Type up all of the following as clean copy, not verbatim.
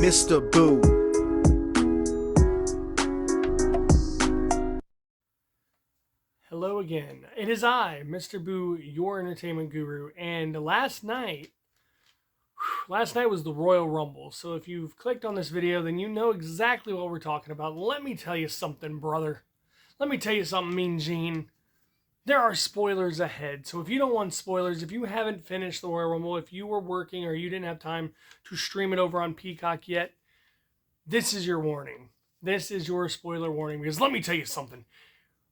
Mr. Boo. Hello again. It is I, Mr. Boo, your entertainment guru, and last night was the Royal Rumble. So if you've clicked on this video, then you know exactly what we're talking about. Let me tell you something, brother. Let me tell you something, Mean Gene. There are spoilers ahead. So if you don't want spoilers, if you haven't finished the Royal Rumble, if you were working or you didn't have time to stream it over on Peacock yet, this is your warning. This is your spoiler warning, because let me tell you something.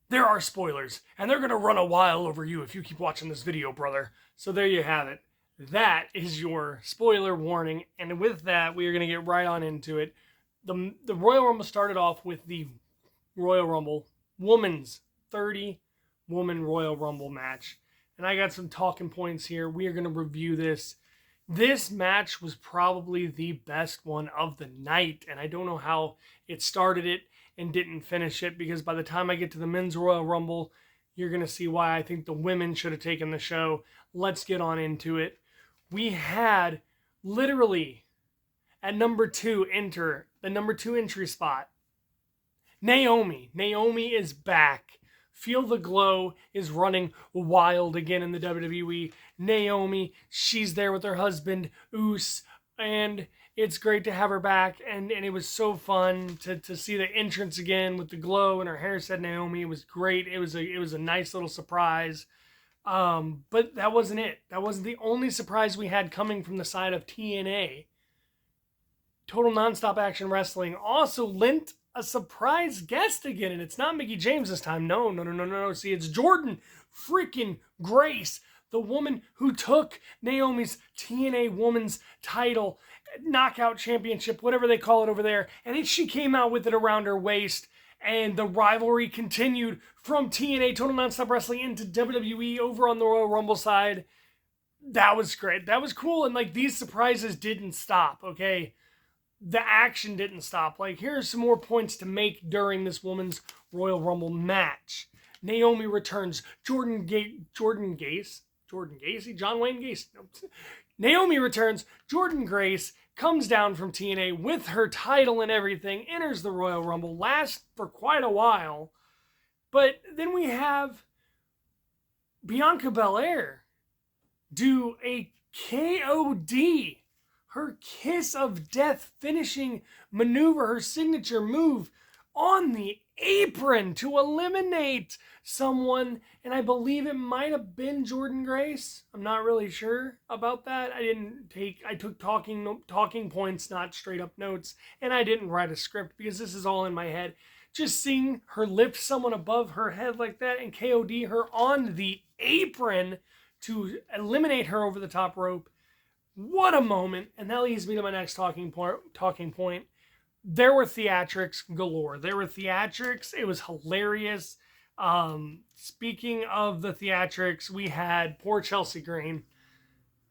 There are spoilers, and they're going to run a while over you if you keep watching this video, brother. So there you have it. That is your spoiler warning, and with that, we are going to get right on into it. The Royal Rumble started off with the Royal Rumble Women's 30-woman Royal Rumble match, and I got some talking points here. We are going to review this. This match was probably the best one of the night, and I don't know how it started it and didn't finish it, because by the time I get to the Men's Royal Rumble, you're going to see why I think the women should have taken the show. Let's get on into it. We had literally at number 2 enter the number 2 entry spot, Naomi. Naomi is back. Feel the Glow is running wild again in the WWE. Naomi, she's there with her husband, Uce, and it's great to have her back, and it was so fun to see the entrance again with the glow, and her hair said Naomi. It was great. It was a nice little surprise. But that wasn't it. That wasn't the only surprise we had coming from the side of TNA. Total Nonstop Action Wrestling also lent a surprise guest again, and it's not Mickie James this time. No. See, it's Jordynne freaking Grace, the woman who took Naomi's TNA Women's title, Knockout Championship, whatever they call it over there, and then she came out with it around her waist, and the rivalry continued from TNA, Total Nonstop Wrestling, into WWE over on the Royal Rumble side. That was great. That was cool, and like, these surprises didn't stop, okay? The action didn't stop. Like, here's some more points to make during this women's Royal Rumble match. Naomi returns. Jordynne Gacy? John Wayne Gacy? No. Naomi returns. Jordynne Grace comes down from TNA with her title and everything, enters the Royal Rumble, lasts for quite a while. But then we have Bianca Belair do a KOD, her kiss of death finishing maneuver, her signature move on the apron to eliminate someone, and I believe it might have been Jordynne Grace. I'm not really sure about that. I took talking points, not straight up notes, and I didn't write a script because this is all in my head. Just seeing her lift someone above her head like that and KOD her on the apron to eliminate her over the top rope. What a moment. And that leads me to my next talking point. There were theatrics galore. There were theatrics. It was hilarious. Speaking of the theatrics, we had poor Chelsea Green.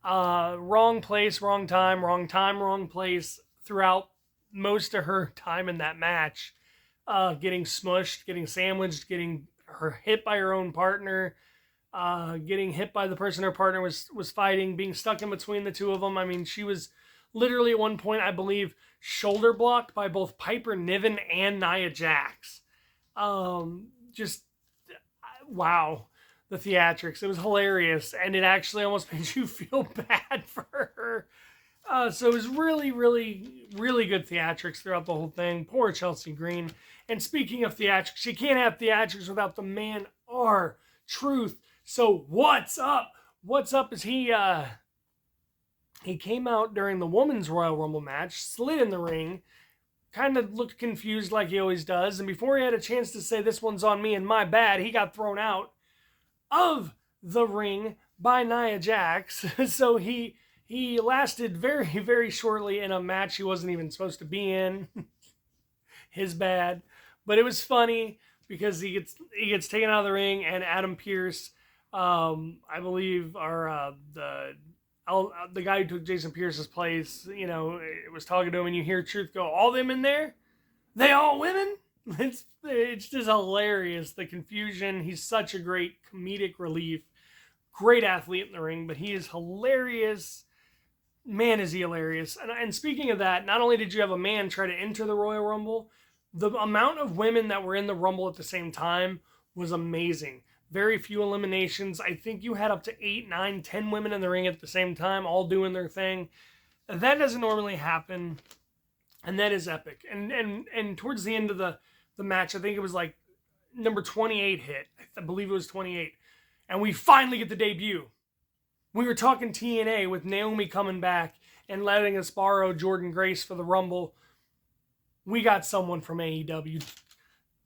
Wrong place, wrong time, wrong place throughout most of her time in that match. Getting smushed, getting sandwiched, getting her hit by her own partner, getting hit by the person her partner was fighting, being stuck in between the two of them. I mean, she was literally at one point, I believe, shoulder blocked by both Piper Niven and Nia Jax. Just, wow, the theatrics. It was hilarious, and it actually almost made you feel bad for her. So it was really, really, really good theatrics throughout the whole thing. Poor Chelsea Green. And speaking of theatrics, you can't have theatrics without the man R-Truth. So what's up? What's up is he came out during the Women's Royal Rumble match, slid in the ring, kind of looked confused like he always does, and before he had a chance to say this one's on me and my bad, he got thrown out of the ring by Nia Jax. So he lasted very, very shortly in a match he wasn't even supposed to be in. His bad. But it was funny because he gets taken out of the ring, and Adam Pearce, I believe, the guy who took Jason Pierce's place, was talking to him, and you hear Truth go, "All them in there? They all women?" It's just hilarious, the confusion. He's such a great comedic relief. Great athlete in the ring, but he is hilarious. man, is he hilarious. And speaking of that, not only did you have a man try to enter the Royal Rumble, the amount of women that were in the Rumble at the same time was amazing. Very few eliminations. I think you had up to 8, 9, 10 women in the ring at the same time, all doing their thing. That doesn't normally happen, and that is epic. And towards the end of the match, I think it was like number 28 hit. I believe it was 28. And we finally get the debut. We were talking TNA with Naomi coming back and letting us borrow Jordynne Grace for the Rumble. We got someone from AEW.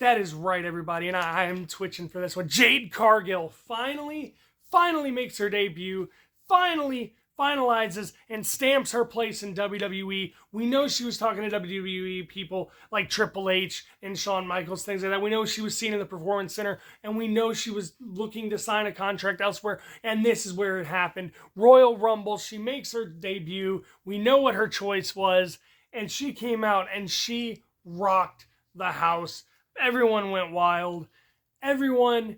That is right, everybody, and I am twitching for this one. Jade Cargill finally makes her debut, finally finalizes and stamps her place in WWE. We know she was talking to WWE people like Triple H and Shawn Michaels, things like that. We know she was seen in the Performance Center, and we know she was looking to sign a contract elsewhere, and this is where it happened. Royal Rumble, she makes her debut. We know what her choice was, and she came out and she rocked the house. Everyone went wild. Everyone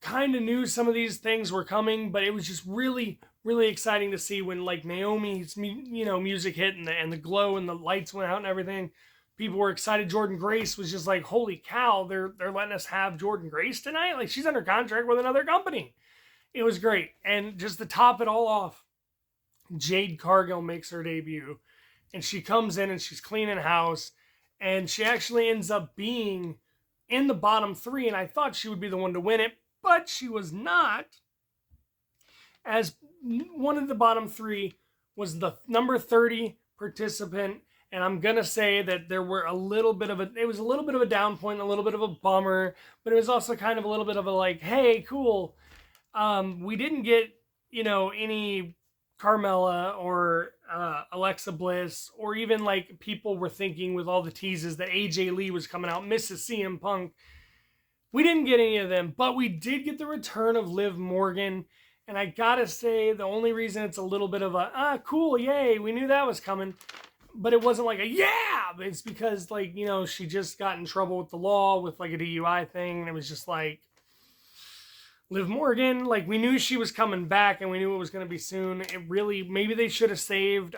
kind of knew some of these things were coming, but it was just really exciting to see when like Naomi's music hit and the glow and the lights went out and everything. People were excited. Jordynne Grace was just like, holy cow, they're letting us have Jordynne Grace tonight? Like, she's under contract with another company. It was great. And just to top it all off, Jade Cargill makes her debut. And she comes in and she's cleaning house. And she actually ends up being in the bottom 3. And I thought she would be the one to win it, but she was not. As one of the bottom 3 was the number 30 participant. And I'm going to say that there were it was a little bit of a down point, a little bit of a bummer, but it was also kind of a little bit of a like, hey, cool. We didn't get, any Carmella or Alexa Bliss, or even like people were thinking with all the teases that AJ Lee was coming out, Mrs. CM Punk. We didn't get any of them, but we did get the return of Liv Morgan. And I gotta say, the only reason it's a little bit of a, cool, yay, we knew that was coming, but it wasn't like a, yeah, it's because, like, she just got in trouble with the law with, like, a DUI thing, and it was just like, Liv Morgan, like, we knew she was coming back, and we knew it was going to be soon. It really, maybe they should have saved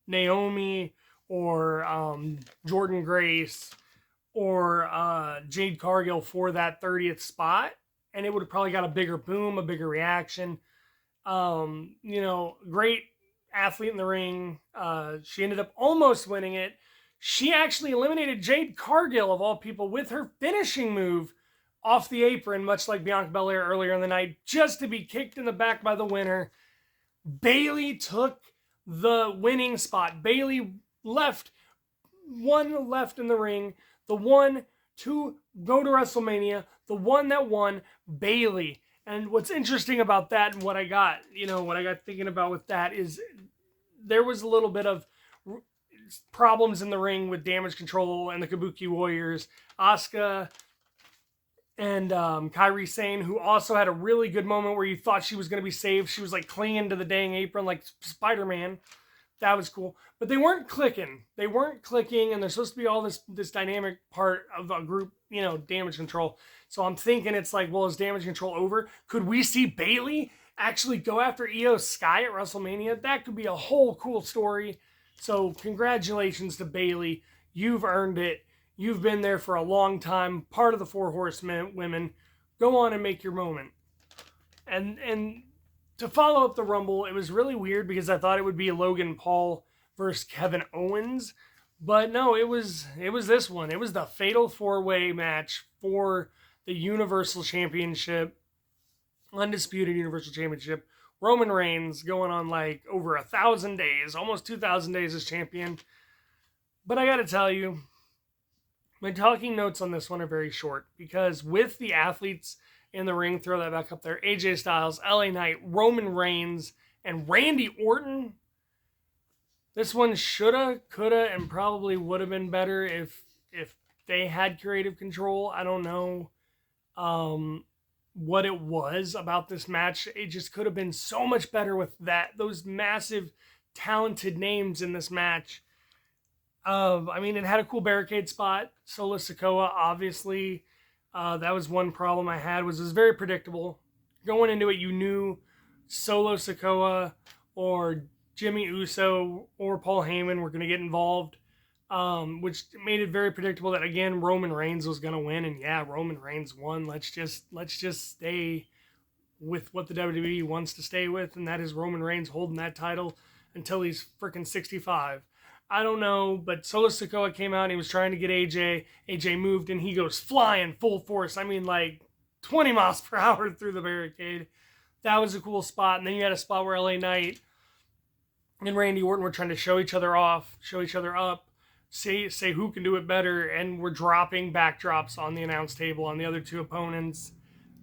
Naomi, or Jordynne Grace, or Jade Cargill for that 30th spot, and it would have probably got a bigger boom, a bigger reaction. Great athlete in the ring. She ended up almost winning it. She actually eliminated Jade Cargill, of all people, with her finishing move off the apron, much like Bianca Belair earlier in the night, just to be kicked in the back by the winner. Bayley took the winning spot. Bayley left in the ring. The one to go to WrestleMania, the one that won, Bayley. And what's interesting about that, and what I got thinking about with that, is there was a little bit of problems in the ring with Damage Control and the Kabuki Warriors. Asuka and Kairi Sane, who also had a really good moment where you thought she was going to be saved. She was like clinging to the dang apron like Spider-Man. That was cool. But they weren't clicking. And there's supposed to be all this dynamic part of a group, Damage Control. So I'm thinking it's like, well, is Damage Control over? Could we see Bayley actually go after Io Sky at WrestleMania? That could be a whole cool story. So congratulations to Bayley. You've earned it. You've been there for a long time. Part of the Four Horsewomen. Go on and make your moment. And to follow up the Rumble, it was really weird because I thought it would be Logan Paul versus Kevin Owens. But no, it was this one. It was the Fatal 4-Way match for the Universal Championship. Undisputed Universal Championship. Roman Reigns going on like over 1,000 days. Almost 2,000 days as champion. But I gotta tell you, my talking notes on this one are very short. Because with the athletes in the ring, throw that back up there, AJ Styles, LA Knight, Roman Reigns, and Randy Orton. This one shoulda, coulda, and probably would have been better if they had creative control. I don't know what it was about this match. It just could have been so much better with those massive, talented names in this match. It had a cool barricade spot. Solo Sikoa, obviously. That was one problem I had, was it was very predictable. Going into it, you knew Solo Sikoa or Jimmy Uso or Paul Heyman were going to get involved, which made it very predictable that, again, Roman Reigns was going to win. And yeah, Roman Reigns won. Let's just stay with what the WWE wants to stay with, and that is Roman Reigns holding that title until he's freaking 65. I don't know, but Solo Sikoa came out and he was trying to get AJ. AJ moved and he goes flying full force. I mean, like 20 miles per hour through the barricade. That was a cool spot. And then you had a spot where LA Knight and Randy Orton were trying to show each other off, show each other up, say who can do it better, and we're dropping backdrops on the announce table on the other two opponents.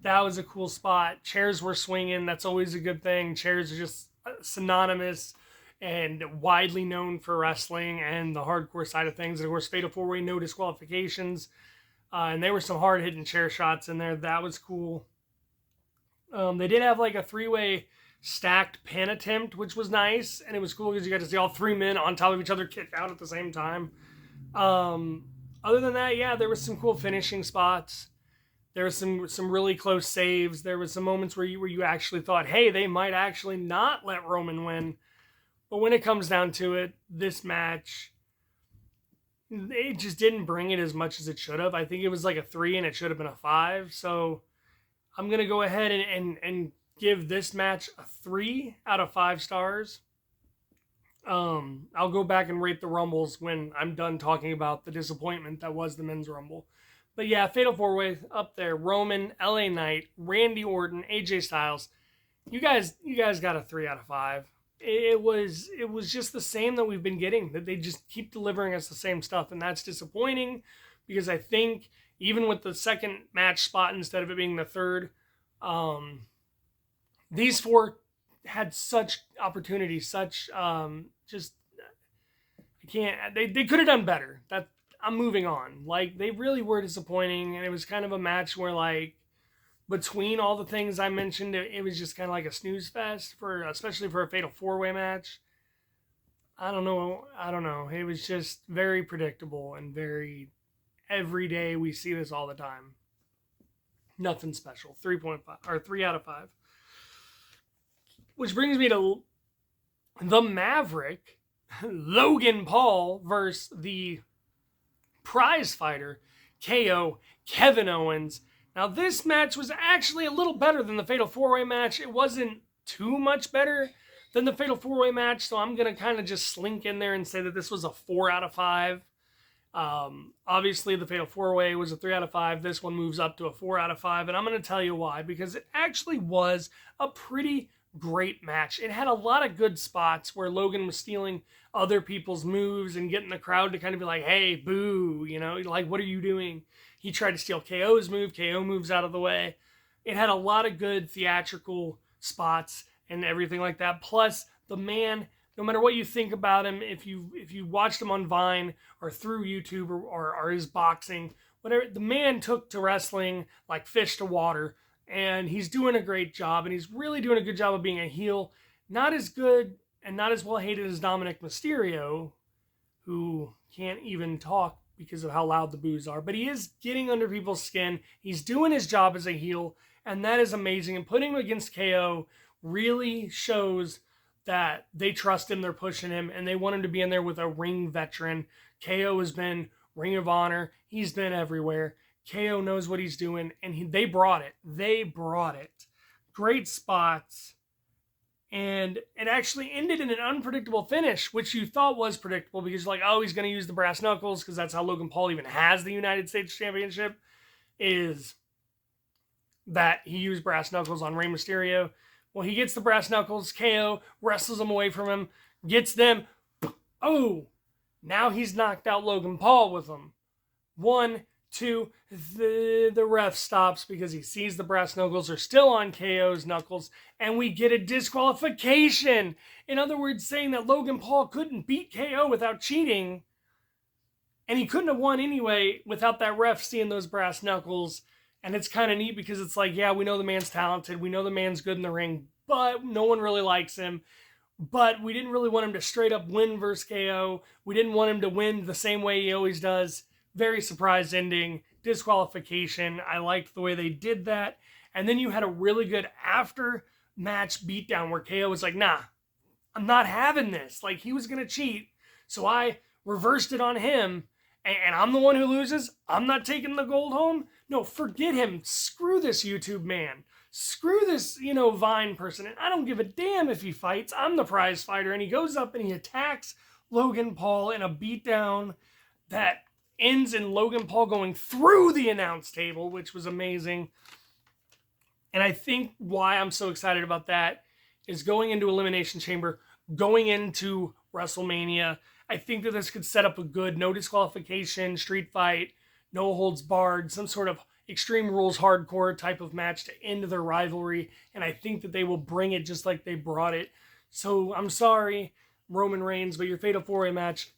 That was a cool spot. Chairs were swinging. That's always a good thing. Chairs are just synonymous and widely known for wrestling and the hardcore side of things. And of course, Fatal 4-Way, no disqualifications. And there were some hard-hitting chair shots in there. That was cool. They did have like a 3-way stacked pin attempt, which was nice. And it was cool because you got to see all three men on top of each other kick out at the same time. Other than that, yeah, there was some cool finishing spots. There was some really close saves. There was some moments where you actually thought, hey, they might actually not let Roman win. But when it comes down to it, this match, they just didn't bring it as much as it should have. I think it was like a 3 and it should have been a 5. So I'm going to go ahead and give this match a 3 out of 5 stars. I'll go back and rate the Rumbles when I'm done talking about the disappointment that was the Men's Rumble. But yeah, Fatal 4-Way up there. Roman, LA Knight, Randy Orton, AJ Styles. You guys got a 3 out of 5. It was just the same that we've been getting. That they just keep delivering us the same stuff, and that's disappointing because I think even with the second match spot instead of it being the third, these four had such opportunities, such just I can't. They could have done better. That I'm moving on. Like they really were disappointing, and it was kind of a match where like. Between all the things I mentioned, it was just kind of like a snooze fest especially for a Fatal 4-Way match. I don't know. It was just very predictable and very every day we see this all the time. Nothing special. 3.5 or 3 out of 5. Which brings me to the Maverick, Logan Paul versus the prize fighter, KO, Kevin Owens. Now, this match was actually a little better than the Fatal 4-Way match. It wasn't too much better than the Fatal 4-Way match, so I'm going to kind of just slink in there and say that this was a 4 out of 5. Obviously, the Fatal 4-Way was a 3 out of 5. This one moves up to a 4 out of 5, and I'm going to tell you why, because it actually was a pretty great match. It had a lot of good spots where Logan was stealing other people's moves and getting the crowd to kind of be like, hey, boo, like, what are you doing? He tried to steal KO's move. KO moves out of the way. It had a lot of good theatrical spots and everything like that. Plus, the man, no matter what you think about him, if you watched him on Vine or through YouTube or his boxing, whatever, the man took to wrestling like fish to water. And he's doing a great job. And he's really doing a good job of being a heel. Not as good and not as well hated as Dominic Mysterio, who can't even talk because of how loud the boos are. But he is getting under people's skin. He's doing his job as a heel, and that is amazing. And putting him against KO really shows that they trust him, they're pushing him, and they want him to be in there with a ring veteran. KO has been Ring of Honor. He's been everywhere. KO knows what he's doing, and they brought it. They brought it. Great spots. And it actually ended in an unpredictable finish, which you thought was predictable because you're like, oh, he's going to use the brass knuckles because that's how Logan Paul even has the United States Championship, is that he used brass knuckles on Rey Mysterio. Well, he gets the brass knuckles, KO wrestles them away from him, gets them. Oh, now he's knocked out Logan Paul with them. 1, 2, the ref stops because he sees the brass knuckles are still on KO's knuckles, and we get a disqualification. In other words, saying that Logan Paul couldn't beat KO without cheating, and he couldn't have won anyway without that ref seeing those brass knuckles. And it's kind of neat because it's like, yeah, we know the man's talented, we know the man's good in the ring, but no one really likes him. But we didn't really want him to straight up win versus KO. We didn't want him to win the same way he always does. Very surprise ending, disqualification. I liked the way they did that. And then you had a really good after-match beatdown where KO was like, nah, I'm not having this. Like, he was going to cheat. So I reversed it on him. And I'm the one who loses. I'm not taking the gold home. No, forget him. Screw this YouTube man. Screw this, Vine person. And I don't give a damn if he fights. I'm the prize fighter. And he goes up and he attacks Logan Paul in a beatdown that ends in Logan Paul going through the announce table, which was amazing. And I think why I'm so excited about that is going into Elimination Chamber, going into WrestleMania. I think that this could set up a good no disqualification, street fight, no holds barred, some sort of Extreme Rules hardcore type of match to end their rivalry. And I think that they will bring it just like they brought it. So I'm sorry, Roman Reigns, but your Fatal 4-Way match,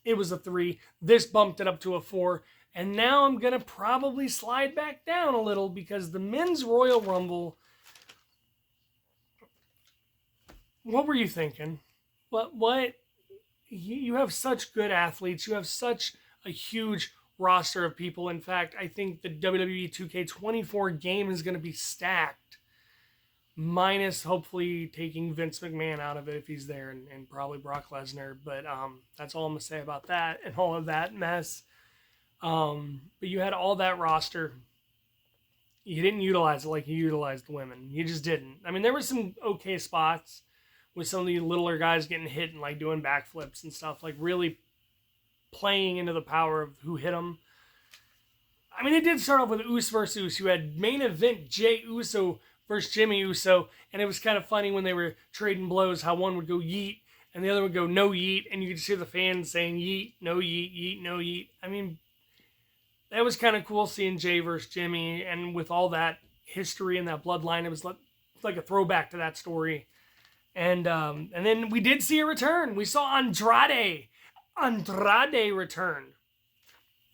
it was a 3. This bumped it up to a 4. And now I'm going to probably slide back down a little because the Men's Royal Rumble, what were you thinking? What? You have such good athletes. You have such a huge roster of people. In fact, I think the WWE 2K24 game is going to be stacked. Minus hopefully taking Vince McMahon out of it if he's there and probably Brock Lesnar. But that's all I'm going to say about that and all of that mess. But you had all that roster. You didn't utilize it like you utilized the women. You just didn't. I mean, there were some okay spots with some of the littler guys getting hit and like doing backflips and stuff, like really playing into the power of who hit them. I mean, it did start off with Uso versus Uso. You had main event Jey Uso versus Jimmy Uso, and it was kind of funny when they were trading blows how one would go yeet and the other would go no yeet, and you could just hear the fans saying yeet, no yeet, yeet, no yeet. I mean, that was kind of cool seeing Jey versus Jimmy, and with all that history and that bloodline, it was like a throwback to that story. And then we did see a return. We saw Andrade return.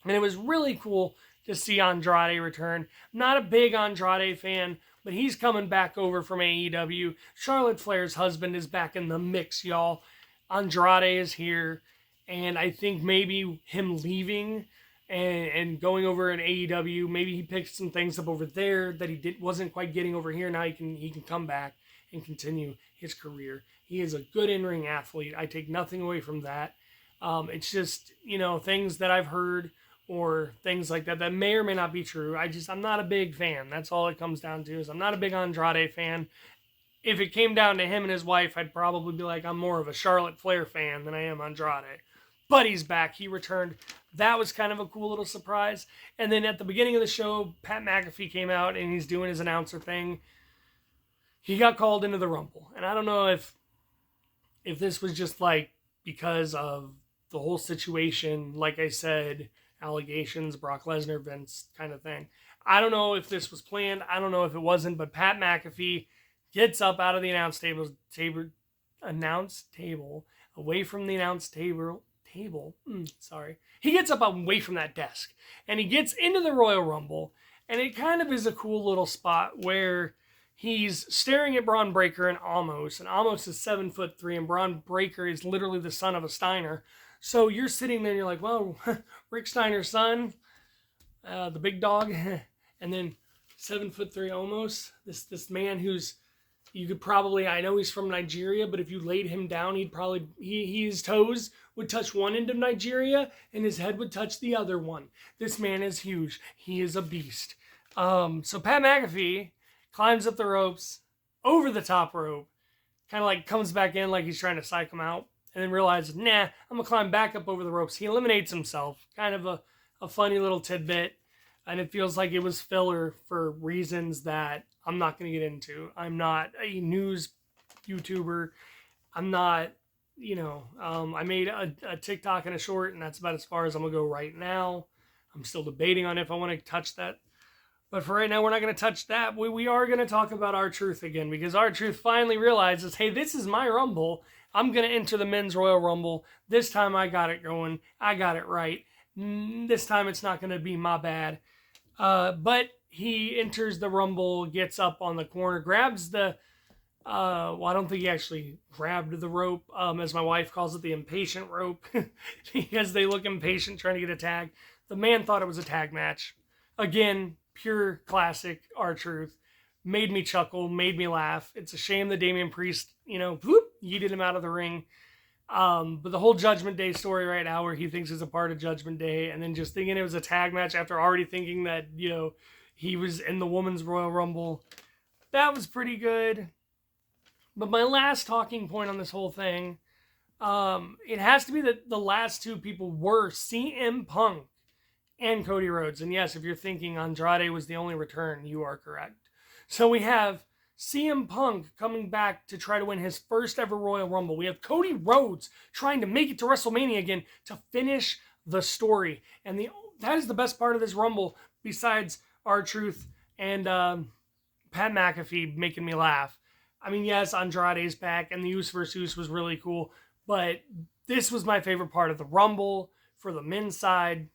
And it was really cool to see Andrade return. I'm not a big Andrade fan, but he's coming back over from AEW. Charlotte Flair's husband is back in the mix, y'all. Andrade is here. And I think maybe him leaving and going over in AEW, maybe he picked some things up over there that he wasn't quite getting over here. Now he can come back and continue his career. He is a good in-ring athlete. I take nothing away from that. It's just, things that I've heard or things like that may or may not be true. I'm not a big fan. That's all it comes down to, is I'm not a big Andrade fan. If it came down to him and his wife, I'd probably be like, I'm more of a Charlotte Flair fan than I am Andrade. But he's back. He returned. That was kind of a cool little surprise. And then at the beginning of the show, Pat McAfee came out and he's doing his announcer thing. He got called into the Rumble. And I don't know if this was just like because of the whole situation, like I said, allegations, Brock Lesnar, Vince kind of thing. I don't know if this was planned. I don't know if it wasn't, but Pat McAfee gets up out of the announce table, away from the announce table. He gets up away from that desk and he gets into the Royal Rumble, and it kind of is a cool little spot where he's staring at Braun Breaker and Omos is 7'3", and Braun Breaker is literally the son of a Steiner. So you're sitting there and you're like, well, Rick Steiner's son, the big dog, and then 7'3" Omos, this man who's, you could probably, I know he's from Nigeria, but if you laid him down, his toes would touch one end of Nigeria and his head would touch the other one. This man is huge. He is a beast. So Pat McAfee climbs up the ropes, over the top rope, kind of like comes back in like he's trying to psych him out, and then realizes, nah, I'm going to climb back up over the ropes. He eliminates himself. Kind of a funny little tidbit, and it feels like it was filler for reasons that I'm not going to get into. I'm not a news YouTuber. I'm not, I made a TikTok and a short, and that's about as far as I'm going to go right now. I'm still debating on if I want to touch that. But for right now, we're not going to touch that. We are going to talk about R-Truth again, because R-Truth finally realizes, hey, this is my Rumble. I'm going to enter the Men's Royal Rumble. This time I got it going. I got it right. This time it's not going to be my bad. But he enters the Rumble, gets up on the corner, grabs the... I don't think he actually grabbed the rope, as my wife calls it, the impatient rope, because they look impatient trying to get a tag. The man thought it was a tag match. Again, pure classic R-Truth. Made me chuckle, made me laugh. It's a shame that Damian Priest, whoop, yeeted him out of the ring. But the whole Judgment Day story right now, where he thinks it's a part of Judgment Day, and then just thinking it was a tag match after already thinking that, he was in the Women's Royal Rumble, that was pretty good. But my last talking point on this whole thing, it has to be that the last two people were CM Punk and Cody Rhodes. And yes, if you're thinking Andrade was the only return, you are correct. So we have CM Punk coming back to try to win his first ever Royal Rumble. We have Cody Rhodes trying to make it to WrestleMania again to finish the story. And that is the best part of this Rumble, besides R-Truth and Pat McAfee making me laugh. I mean, yes, Andrade's back, and the Usos vs. Usos was really cool, but this was my favorite part of the Rumble for the men's side,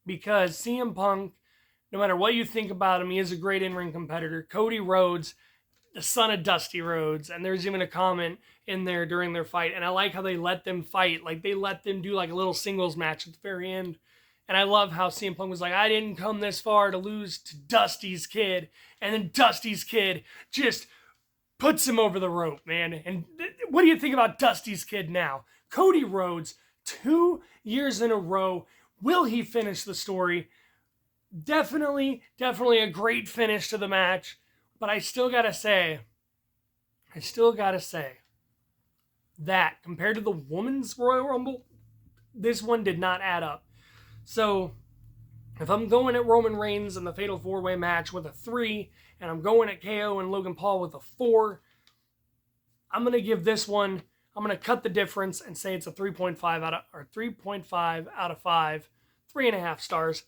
because CM Punk, no matter what you think about him, he is a great in-ring competitor. Cody Rhodes, the son of Dusty Rhodes, and there's even a comment in there during their fight, and I like how they let them fight. Like, they let them do like a little singles match at the very end. And I love how CM Punk was like, I didn't come this far to lose to Dusty's kid. And then Dusty's kid just puts him over the rope, man. And what do you think about Dusty's kid now? Cody Rhodes, 2 years in a row. Will he finish the story? Definitely a great finish to the match. But I still gotta say that compared to the Women's Royal Rumble, this one did not add up. So, if I'm going at Roman Reigns in the Fatal 4-Way match with a 3, and I'm going at KO and Logan Paul with a 4, I'm going to give this one, I'm going to cut the difference and say it's a 3.5 out of 5, 3.5 stars.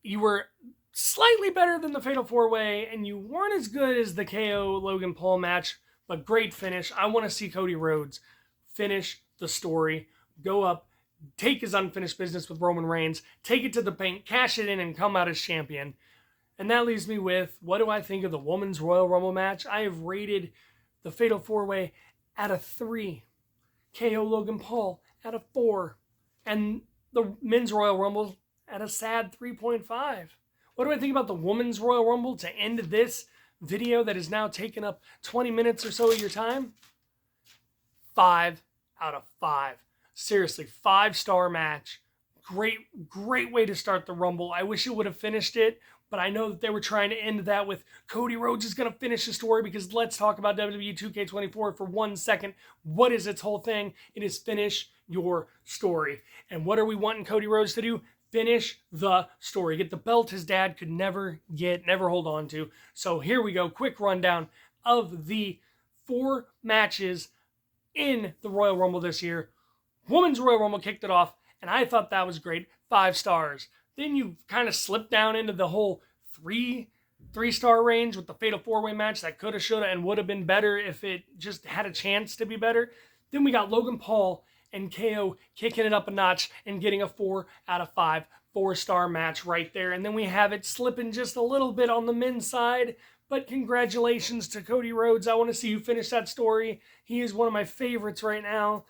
You were slightly better than the Fatal 4-Way, and you weren't as good as the KO Logan Paul match, but great finish. I want to see Cody Rhodes finish the story, go up, take his unfinished business with Roman Reigns, take it to the bank, cash it in, and come out as champion. And that leaves me with, what do I think of the Women's Royal Rumble match? I have rated the Fatal 4-Way at a 3. KO Logan Paul at a 4. And the Men's Royal Rumble at a sad 3.5. What do I think about the Women's Royal Rumble to end this video that has now taken up 20 minutes or so of your time? 5 out of 5. Seriously, 5-star match. Great way to start the Rumble. I wish it would have finished it, but I know that they were trying to end that with Cody Rhodes is going to finish the story, because let's talk about WWE 2K24 for 1 second. What is its whole thing? It is finish your story. And what are we wanting Cody Rhodes to do? Finish the story. Get the belt his dad could never hold on to. So here we go. Quick rundown of the 4 matches in the Royal Rumble this year. Women's Royal Rumble kicked it off, and I thought that was great. 5 stars. Then you kind of slipped down into the whole 3-star range with the Fatal 4-Way match that coulda, shoulda, and would have been better if it just had a chance to be better. Then we got Logan Paul and KO kicking it up a notch and getting a 4 out of 5. 4-star match right there. And then we have it slipping just a little bit on the men's side. But congratulations to Cody Rhodes. I want to see you finish that story. He is one of my favorites right now.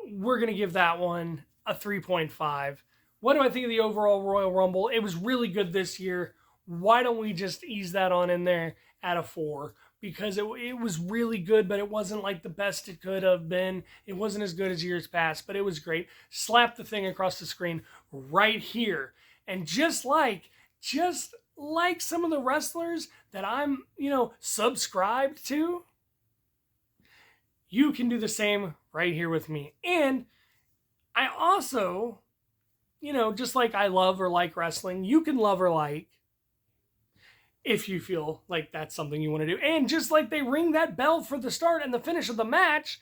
We're going to give that one a 3.5. What do I think of the overall Royal Rumble? It was really good this year. Why don't we just ease that on in there at a 4? Because it was really good, but it wasn't like the best it could have been. It wasn't as good as years past, but it was great. Slap the thing across the screen right here. And just like some of the wrestlers that I'm, subscribed to, you can do the same right here with me. And I also, just like I love or like wrestling, you can love or like if you feel like that's something you want to do. And just like they ring that bell for the start and the finish of the match,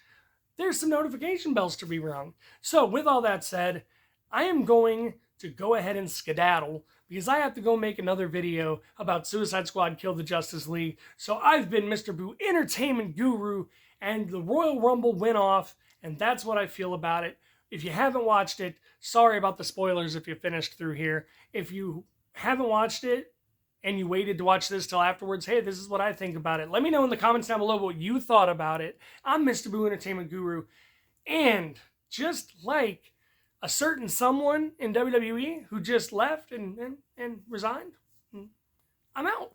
there's some notification bells to be rung. So with all that said, I am going to go ahead and skedaddle, because I have to go make another video about Suicide Squad Kill the Justice League. So I've been Mr. Boo, Entertainment Guru, and the Royal Rumble went off, and that's what I feel about it. If you haven't watched it, sorry about the spoilers if you finished through here. If you haven't watched it and you waited to watch this till afterwards, hey, this is what I think about it. Let me know in the comments down below what you thought about it. I'm Mr. Boo, Entertainment Guru, and just like a certain someone in WWE who just left and resigned, I'm out.